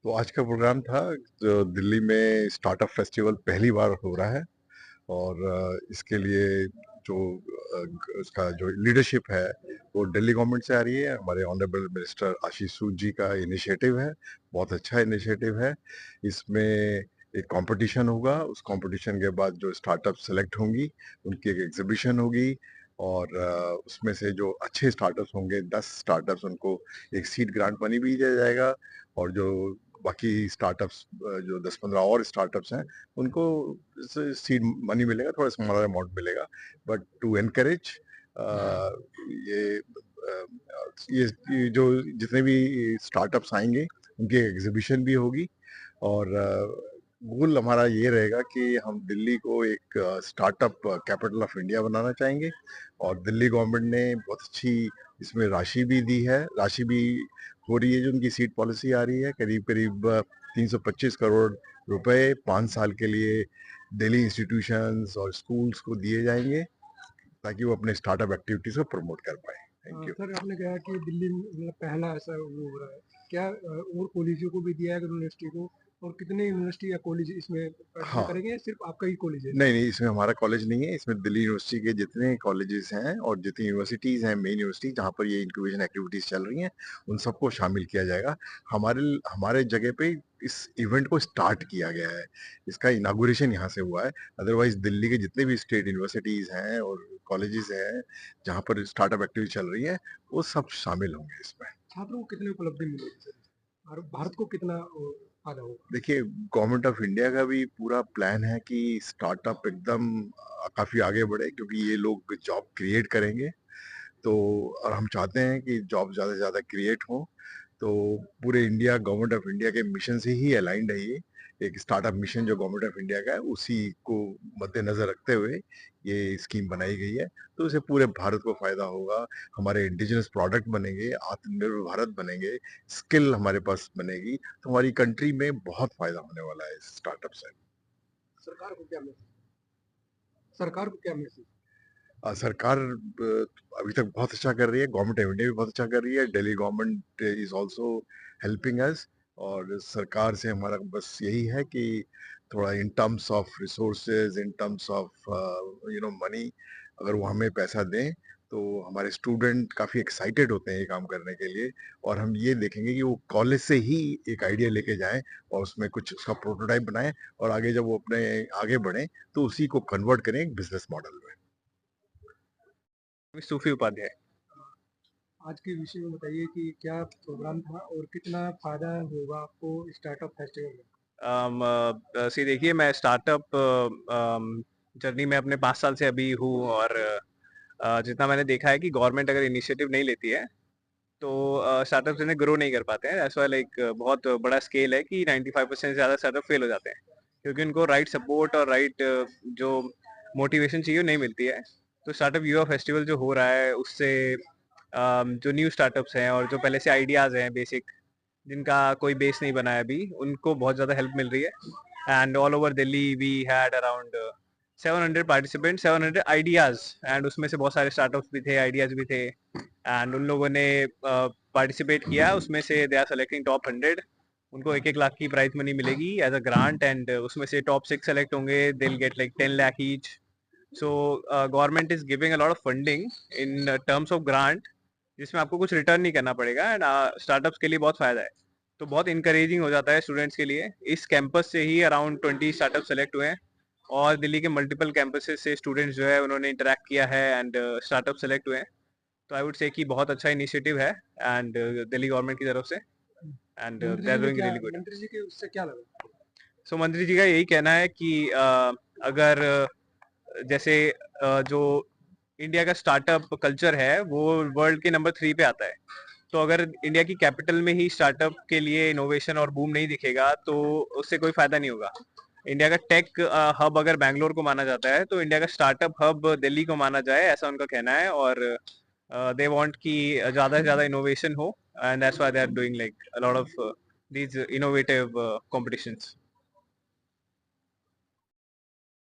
तो आज का प्रोग्राम था जो दिल्ली में स्टार्टअप फेस्टिवल पहली बार हो रहा है और इसके लिए जो उसका जो लीडरशिप है वो दिल्ली गवर्नमेंट से आ रही है। हमारे ऑनरेबल मिनिस्टर आशीष सूद जी का इनिशिएटिव है। बहुत अच्छा इनिशिएटिव है। इसमें एक कंपटीशन होगा। उस कंपटीशन के बाद जो स्टार्टअप सेलेक्ट होंगी उनकी एक एग्जीबिशन होगी और उसमें से जो अच्छे स्टार्टअप्स होंगे 10 स्टार्टअप्स उनको एक सीड ग्रांट मनी भी दिया जाएगा और जो बाकी स्टार्टअप्स जो 10-15 और स्टार्टअप्स हैं उनको सीड मनी मिलेगा, थोड़ा स्मॉलर अमाउंट मिलेगा, बट टू एनकरेज ये ये जो जितने भी स्टार्टअप्स आएंगे उनकी एग्जीबिशन भी होगी और गोल हमारा ये रहेगा कि हम दिल्ली को एक स्टार्टअप कैपिटल ऑफ इंडिया बनाना चाहेंगे और दिल्ली गवर्नमेंट ने बहुत अच्छी इसमें राशि भी दी है। राशि भी हो रही है, जो उनकी सीट पॉलिसी आ रही है करीब करीब 325 करोड़ रुपए 5 साल के लिए दिल्ली इंस्टीट्यूशंस और स्कूल्स को दिए जाएंगे ताकि वो अपने स्टार्टअप एक्टिविटीज को प्रमोट कर पाए। Thank you. सर आपने कहा कि दिल्ली में मतलब पहला ऐसा वो हो रहा है। क्या और कॉलेजों को भी दिया है यूनिवर्सिटी को? और कितने यूनिवर्सिटी या कॉलेज इसमें पार्टिसिपेट हाँ, करेंगे या सिर्फ आपका ही कॉलेज है नहीं इसमें? नहीं, इसमें हमारा कॉलेज नहीं है। इसमें दिल्ली यूनिवर्सिटी के जितने कॉलेजेस हैं और जितनी यूनिवर्सिटीज हैं, मेन यूनिवर्सिटी जहाँ पर ये इंक्यूबेशन एक्टिविटीज चल रही हैं, उन सबको शामिल किया जाएगा। हमारे हमारे जगह पे इस इवेंट को स्टार्ट किया गया है। इसका इनागुरेशन यहाँ से हुआ है। अदरवाइज दिल्ली के जितने भी स्टेट यूनिवर्सिटीज हैं और कॉलेजेस हैं जहाँ पर स्टार्टअप एक्टिविटी चल रही है, वो सब शामिल होंगे इसमें। छात्रों को कितनी उपलब्धि मिलेगी सर? और भारत को कितना फायदा होगा? देखिए, गवर्नमेंट ऑफ इंडिया का भी पूरा प्लान है कि स्टार्टअप एकदम काफी आगे बढ़े, क्योंकि ये लोग जॉब क्रिएट करेंगे। तो और हम चाहते हैं कि जॉब ज़्यादा से ज़्यादा क्रिएट हो। तो पूरे इंडिया गवर्नमेंट ऑफ इंडिया के मिशन से ही अलाइंड है ये। एक स्टार्टअप मिशन जो गवर्नमेंट ऑफ इंडिया का है उसी को मद्देनजर रखते हुए ये स्कीम बनाई गई है। तो इससे पूरे भारत को फायदा होगा। हमारे इंडिजिनस प्रोडक्ट बनेंगे, आत्मनिर्भर भारत बनेंगे, स्किल हमारे पास बनेगी, तो हमारी कंट्री में बहुत फायदा होने वाला है इस स्टार्टअप से। सरकार को क्या मैसेज? सरकार को क्या मैसेज? सरकार अभी तक बहुत अच्छा कर रही है। गवर्नमेंट ऑफ इंडिया भी बहुत अच्छा कर रही है। Delhi government is also helping us और सरकार से हमारा बस यही है कि थोड़ा in terms of resources, in terms of money, अगर वो हमें पैसा दें तो हमारे स्टूडेंट काफ़ी एक्साइटेड होते हैं ये काम करने के लिए। और हम ये देखेंगे कि वो कॉलेज से ही एक आइडिया लेके जाएं और उसमें कुछ उसका प्रोटोटाइप बनाएं और आगे जब वो अपने आगे बढ़ें तो उसी को कन्वर्ट करें एक बिजनेस मॉडल में। सूफी उपाध्याय। आज के विषय में बताइए कि क्या प्रोग्राम था और कितना फायदा होगा आपको स्टार्टअप फेस्टिवल में? सी देखिए, मैं स्टार्टअप जर्नी में अपने 5 साल से अभी हूँ और जितना मैंने देखा है कि गवर्नमेंट अगर इनिशिएटिव नहीं लेती है तो स्टार्टअप्स इन्हें ग्रो नहीं कर पाते हैं। दैट्स व्हाई लाइक बहुत बड़ा स्केल है कि 95% से ज़्यादा स्टार्टअप फेल हो जाते हैं क्योंकि उनको राइट सपोर्ट और राइट जो मोटिवेशन चाहिए वो नहीं मिलती है। तो स्टार्टअप युवा फेस्टिवल जो हो रहा है उससे जो न्यू स्टार्टअप्स हैं और जो पहले से आइडियाज़ हैं बेसिक, जिनका कोई बेस नहीं बना है अभी, उनको बहुत ज़्यादा हेल्प मिल रही है। And all over Delhi we had around 700 participant, 700 ideas, and उसमें से बहुत सारे स्टार्टअप्स भी थे, आइडियाज भी थे। एंड उन लोगों ने पार्टिसिपेट किया, उसमें से दे आर सेलेक्टिंग टॉप 100। उनको 1-1 लाख की प्राइज मनी मिलेगी एज अ ग्रांट एंड उसमें से टॉप 6 सेलेक्ट होंगे, they will get like 10 lakh each. So government is giving a lot of funding in terms of grant, जिसमें आपको कुछ रिटर्न नहीं करना पड़ेगा एंड स्टार्टअप्स के लिए बहुत फायदा है। तो बहुत इंकरेजिंग हो जाता है स्टूडेंट्स के लिए। इस कैंपस से ही अराउंड 20 स्टार्टअप सेलेक्ट हुए हैं और दिल्ली के मल्टीपल कैंपसेस से स्टूडेंट्स जो है उन्होंने इंटरेक्ट किया है एंड स्टार्टअप सेलेक्ट हुए हैं। तो आई वुड से कि बहुत अच्छा इनिशिएटिव है एंड दिल्ली गवर्नमेंट की तरफ से, and they are doing really good. मंत्री जी के उससे क्या लगा? सो मंत्री जी का यही कहना है कि अगर जैसे जो इंडिया का स्टार्टअप कल्चर है वो वर्ल्ड के नंबर 3 पे आता है। तो अगर इंडिया की कैपिटल में ही स्टार्टअप के लिए इनोवेशन और बूम नहीं दिखेगा तो उससे कोई फायदा नहीं होगा। इंडिया का टेक हब अगर बैंगलोर को माना जाता है तो इंडिया का स्टार्टअप हब दिल्ली को माना जाए, ऐसा उनका कहना है। और दे वांट कि ज्यादा से ज्यादा इनोवेशन हो and that's why they are doing like a lot of these innovative competitions.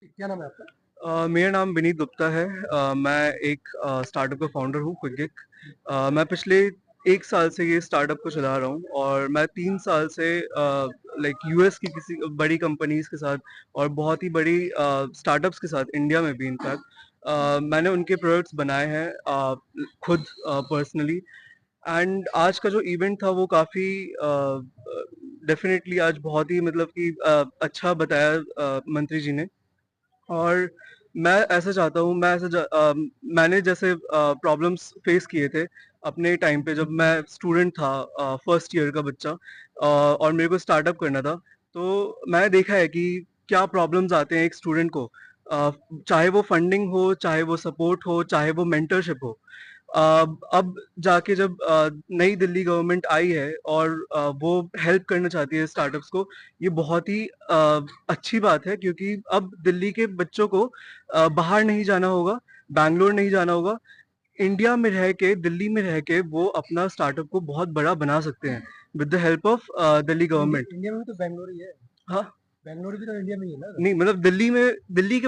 क्या नाम है आपका? मेरा नाम विनीत गुप्ता है। मैं एक स्टार्टअप का फाउंडर हूँ, क्विकगिक। मैं पिछले 1 साल से ये स्टार्टअप को चला रहा हूँ और मैं 3 साल से लाइक यूएस की किसी बड़ी कंपनीज के साथ और बहुत ही बड़ी स्टार्टअप्स के साथ इंडिया में भी इनफैक्ट मैंने उनके प्रोडक्ट्स बनाए हैं खुद पर्सनली। एंड आज का जो इवेंट था वो काफ़ी डेफिनेटली आज बहुत ही मतलब कि अच्छा बताया मंत्री जी ने। और मैं ऐसा चाहता हूँ मैंने जैसे प्रॉब्लम्स फेस किए थे अपने टाइम पे जब मैं स्टूडेंट था फर्स्ट ईयर का बच्चा और मेरे को स्टार्टअप करना था। तो मैंने देखा है कि क्या प्रॉब्लम्स आते हैं एक स्टूडेंट को, चाहे वो फंडिंग हो, चाहे वो सपोर्ट हो, चाहे वो मेंटरशिप हो। अब जाके जब नई दिल्ली गवर्नमेंट आई है और वो हेल्प करना चाहती है स्टार्टअप्स को, ये बहुत ही अच्छी बात है क्योंकि अब दिल्ली के बच्चों को बाहर नहीं जाना होगा, बैंगलोर नहीं जाना होगा। इंडिया में रह के, दिल्ली में रह के वो अपना स्टार्टअप को बहुत बड़ा बना सकते हैं with the help of Delhi government. India में भी तो बैंगलोर ही है। हाँ, बैंगलोर भी तो इंडिया में ही है ना। नहीं मतलब दिल्ली के